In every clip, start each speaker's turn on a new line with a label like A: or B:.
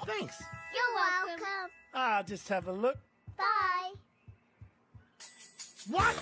A: Thanks.
B: You're welcome.
A: I'll just have a look.
B: Bye.
A: What?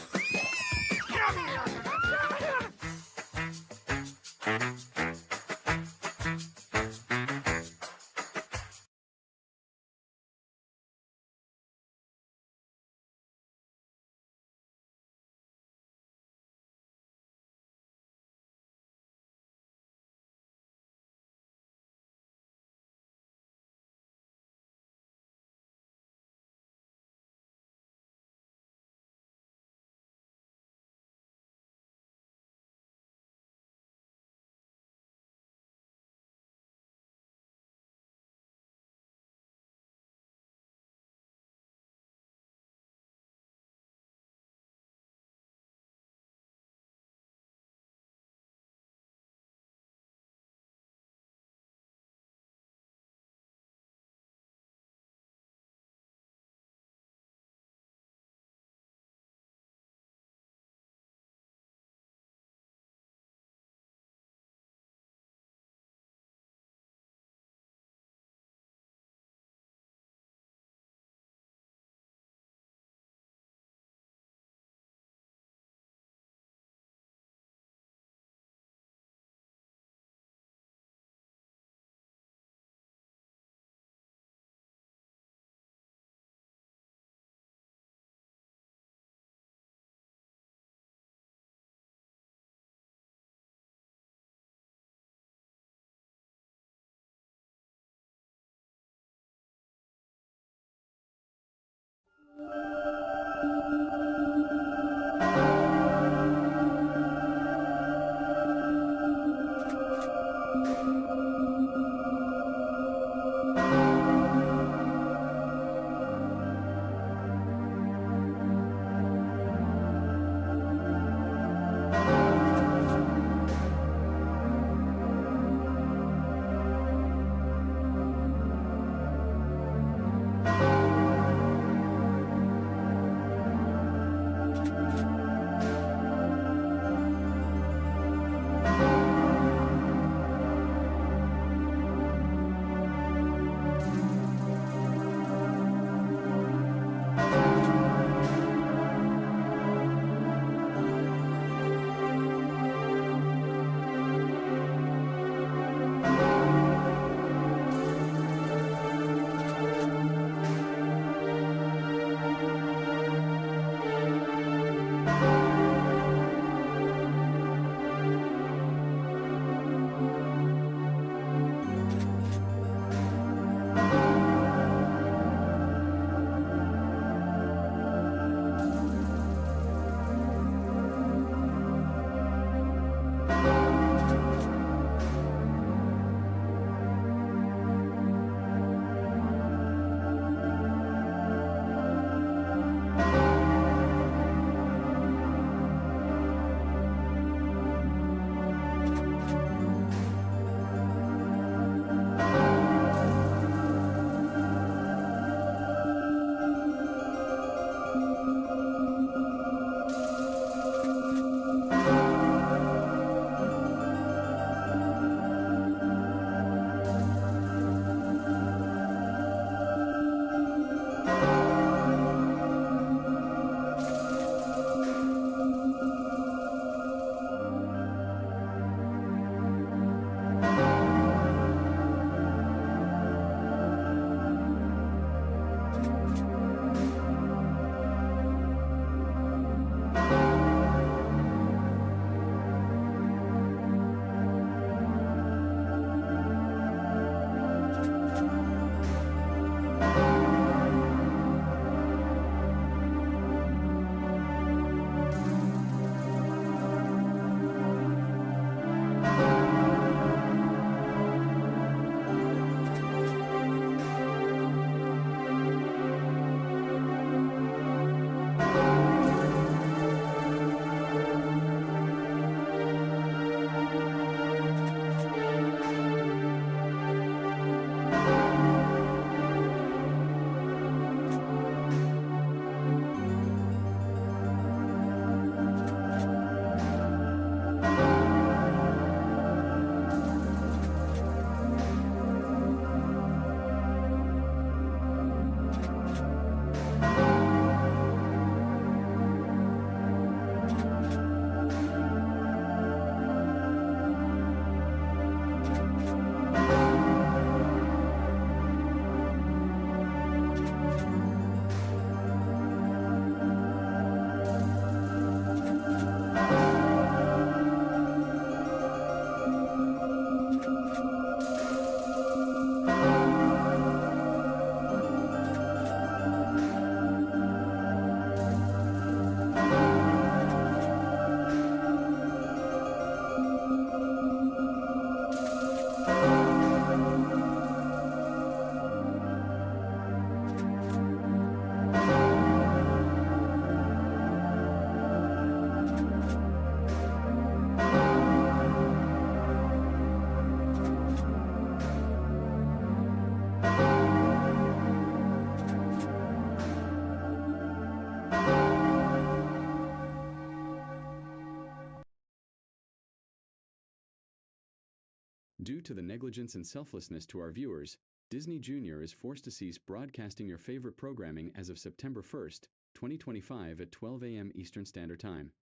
C: Due to the negligence and selflessness to our viewers, Disney Junior is forced to cease broadcasting your favorite programming as of September 1st, 2025 at 12 a.m. Eastern Standard Time.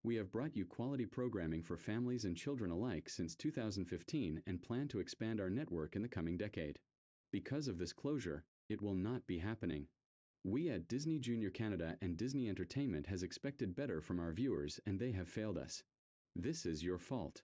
C: We have brought you quality programming for families and children alike since 2015 and plan to expand our network in the coming decade. Because of this closure, it will not be happening. We at Disney Junior Canada and Disney Entertainment has expected better from our viewers and they have failed us. This is your fault.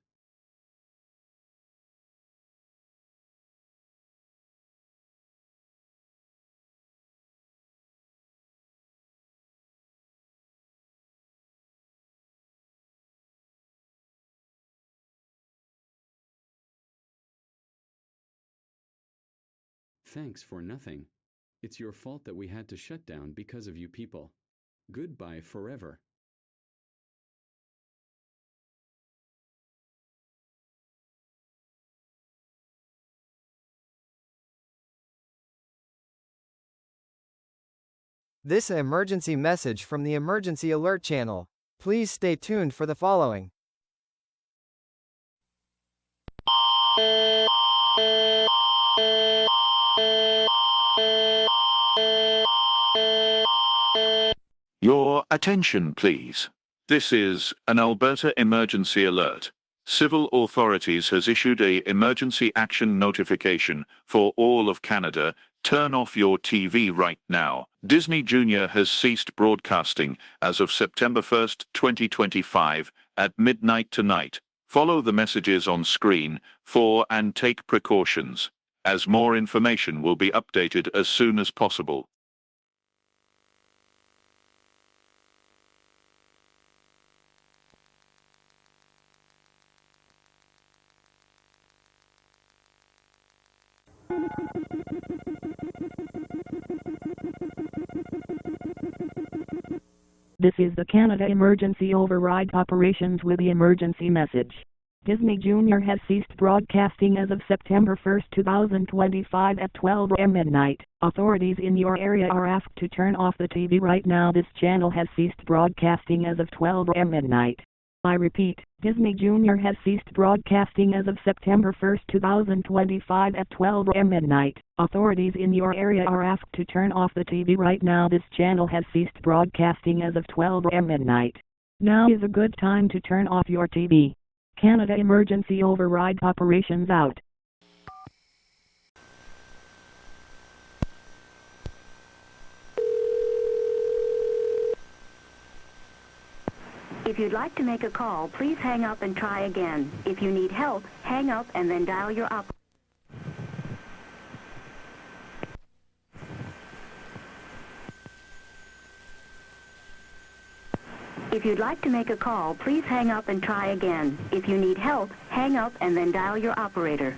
C: Thanks for nothing. It's your fault that we had to shut down because of you people. Goodbye forever.
D: This emergency message from the Emergency Alert channel. Please stay tuned for the following.
E: Your attention, please. This is an Alberta emergency alert. Civil authorities has issued a emergency action notification for all of Canada. Turn off your TV right now. Disney Junior has ceased broadcasting as of September 1st, 2025 at midnight tonight. Follow the messages on screen for and take precautions, as more information will be updated as soon as possible.
F: This is the Canada Emergency Override Operations with the emergency message. Disney Junior has ceased broadcasting as of September 1, 2025 at 12 a.m. midnight. Authorities in your area are asked to turn off the TV right now. This channel has ceased broadcasting as of 12 a.m. midnight. I repeat, Disney Junior has ceased broadcasting as of September 1, 2025 at 12 a.m. midnight. Authorities in your area are asked to turn off the TV right now. This channel has ceased broadcasting as of 12 a.m. midnight. Now is a good time to turn off your TV. Canada Emergency Override Operations out.
G: If you'd like to make a call, please hang up and try again. If you need help, hang up and then dial your operator. If you'd like to make a call, please hang up and try again. If you need help, hang up and then dial your operator.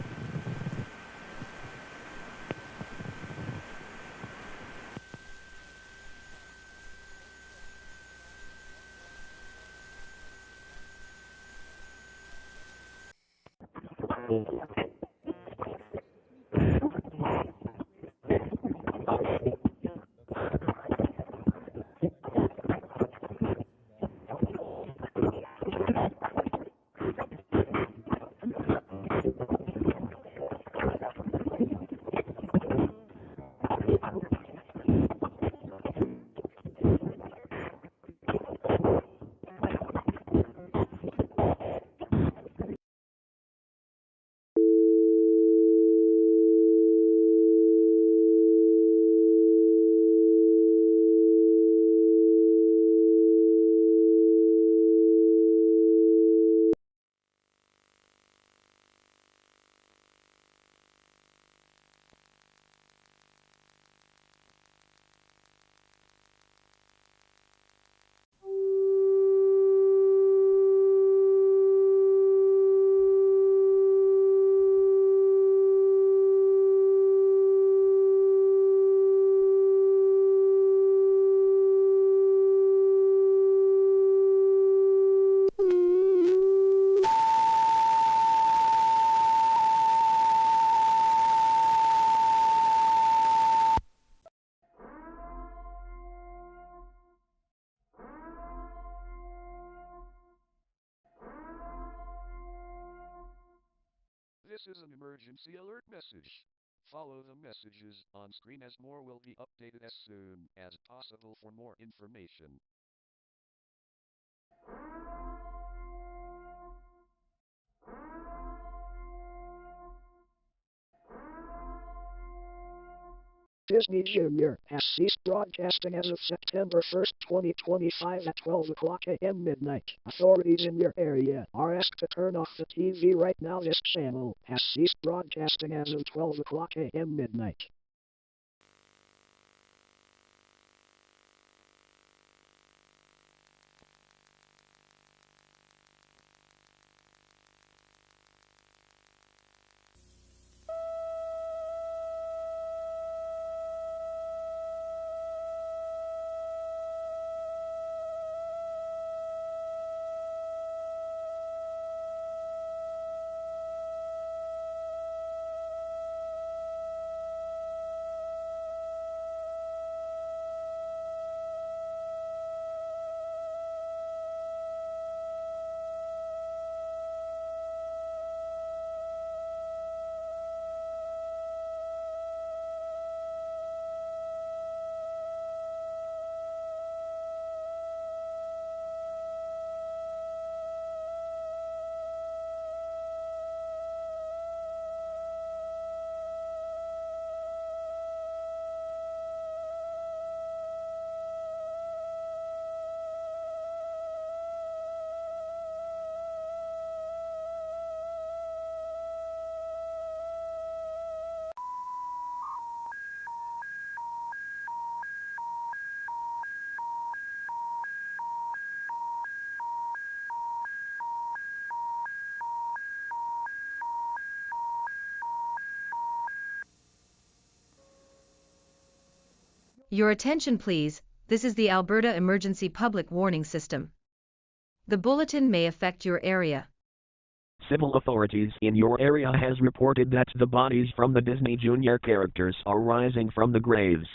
H: This is an emergency alert message. Follow the messages on screen as more will be updated as soon as possible for more information.
I: Disney Junior has ceased broadcasting as of September 1st, 2025 at 12 o'clock a.m. midnight. Authorities in your area are asked to turn off the TV right now. This channel has ceased broadcasting as of 12 o'clock a.m. midnight.
J: Your attention please, this is the Alberta Emergency Public Warning System. The bulletin may affect your area.
K: Civil authorities in your area has reported that the bodies from the Disney Junior characters are rising from the graves.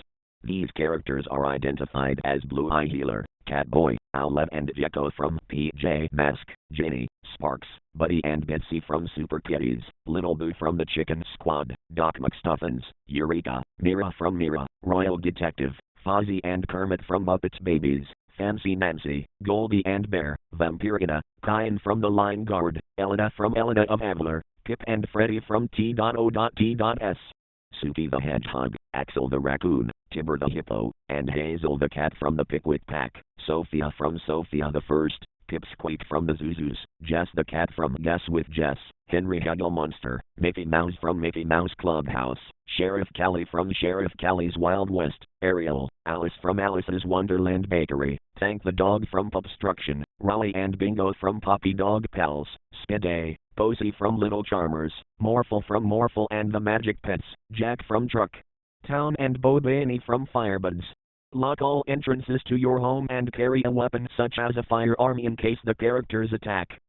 K: These characters are identified as Blue Eye Healer, Catboy, Owlet and Gecko from PJ Mask, Ginny, Sparks, Buddy and Betsy from Super Kitties, Little Boo from the Chicken Squad, Doc McStuffins, Eureka, Mira from Mira, Royal Detective, Fozzie and Kermit from Muppets Babies, Fancy Nancy, Goldie and Bear, Vampirina, Kyan from The Line Guard, Elena from Elena of Avalar, Pip and Freddy from T.O.T.S. Suki the Hedgehog, Axel the Raccoon, Tibber the Hippo, and Hazel the Cat from the Pickwick Pack, Sophia from Sophia the First, Pipsqueak from the Zuzus, Jess the Cat from Guess with Jess, Henry Hagel Monster, Mickey Mouse from Mickey Mouse Clubhouse, Sheriff Callie from Sheriff Callie's Wild West, Ariel, Alice from Alice's Wonderland Bakery, Thank the Dog from Pupstruction, Raleigh and Bingo from Poppy Dog Pals, Spiday, Posey from Little Charmers, Morphle from Morphle and the Magic Pets, Jack from Truck Town and Bo Bailey from Firebuds. Lock all entrances to your home and carry a weapon such as a firearm in case the characters attack.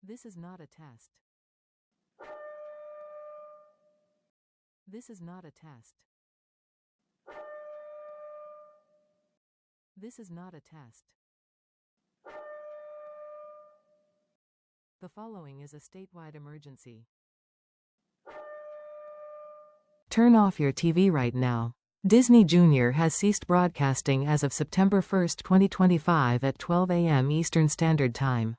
L: This is not a test. This is not a test. This is not a test. The following is a statewide emergency. Turn off your TV right now. Disney Junior has ceased broadcasting as of September 1, 2025 at 12 a.m. Eastern Standard Time.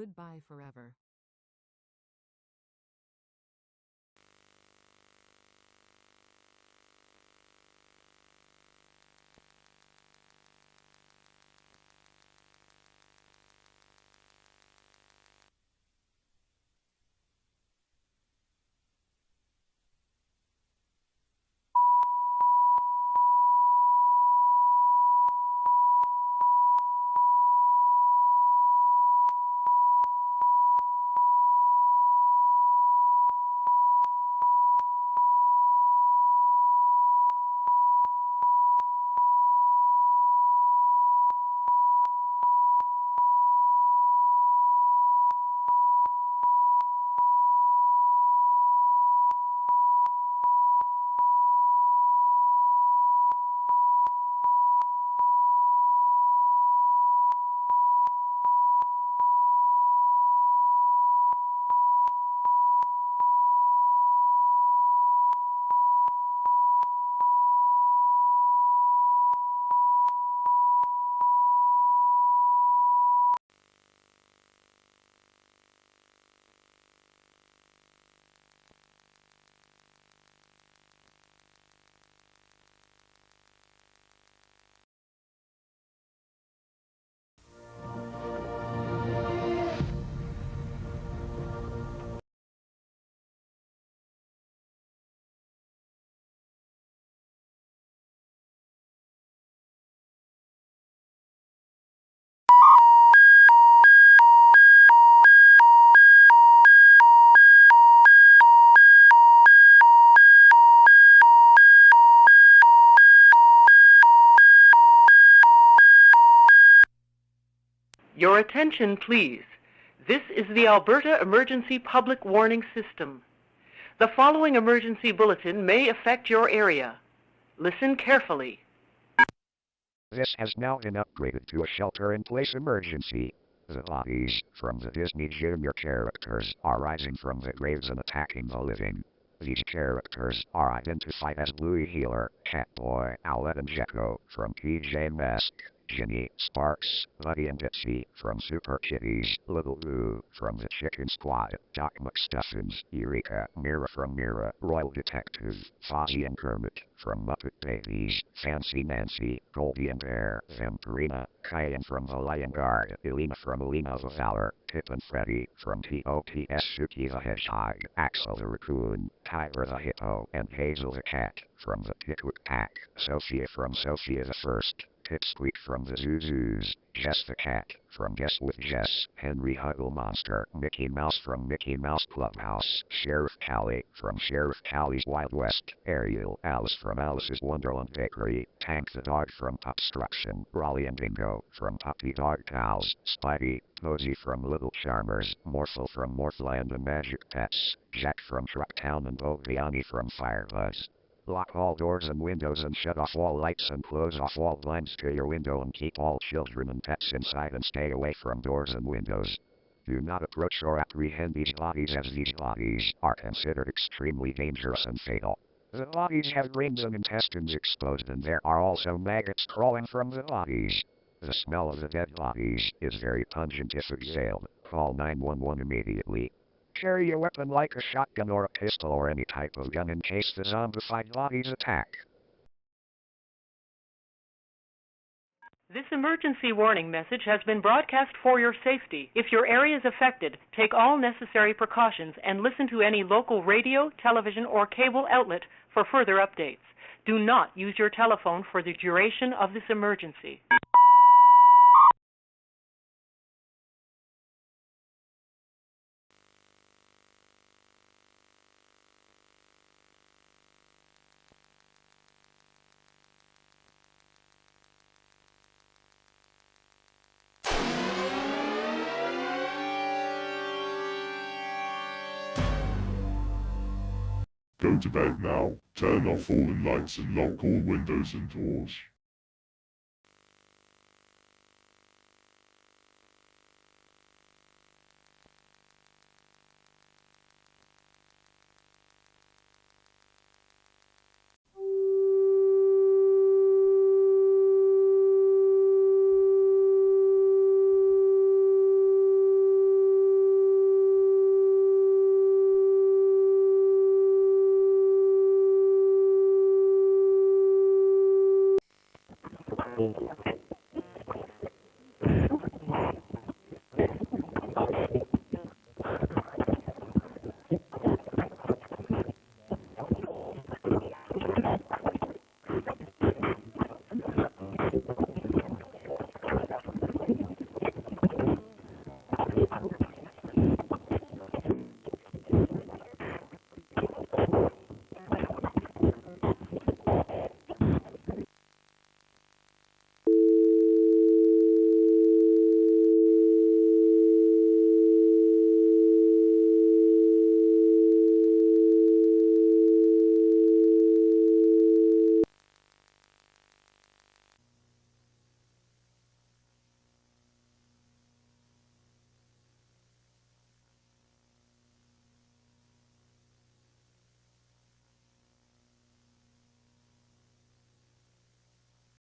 L: Goodbye forever.
M: Your attention, please. This is the Alberta Emergency Public Warning System. The following emergency bulletin may affect your area. Listen carefully.
N: This has now been upgraded to a shelter-in-place emergency. The bodies from the Disney Junior characters are rising from the graves and attacking the living. These characters are identified as Bluey Healer, Catboy, Owlette and Gecko from PJ Masks, Ginny, Sparks, Buddy and Bitsy from Super Kitties, Little Lou from the Chicken Squad, Doc McStuffins, Eureka, Mira from Mira, Royal Detective, Fozzie and Kermit from Muppet Babies, Fancy Nancy, Goldie and Bear, Vampirina, Cayenne from The Lion Guard, Elena from Elena the Valor, Pip and Freddy from TOTS, Suki the Hedgehog, Axel the Raccoon, Tiger the Hippo, and Hazel the Cat from the Pickwick Pack, Sophia from Sophia the First, Pipsqueak from the Zoo-Zoos, Jess the Cat from Guess with Jess, Henry Huggle Monster, Mickey Mouse from Mickey Mouse Clubhouse, Sheriff Callie from Sheriff Callie's Wild West, Ariel, Alice from Alice's Wonderland Bakery, Tank the Dog from Popstruction, Raleigh and Bingo from Puppy Dog Pals, Spidey, Posey from Little Charmers, Morphle from Morphland and Magic Pets, Jack from Trucktown and Bogiani from Firebuzz. Lock all doors and windows and shut off all lights and close off all blinds to your window and keep all children and pets inside and stay away from doors and windows. Do not approach or apprehend these bodies as these bodies are considered extremely dangerous and fatal. The bodies have brains and intestines exposed and there are also maggots crawling from the bodies. The smell of the dead bodies is very pungent if exhaled. Call 911 immediately. Carry a weapon like a shotgun or a pistol or any type of gun in case the zombified bodies attack.
M: This emergency warning message has been broadcast for your safety. If your area is affected, take all necessary precautions and listen to any local radio, television, or cable outlet for further updates. Do not use your telephone for the duration of this emergency.
O: Go to bed now. Turn off all the lights and lock all windows and doors.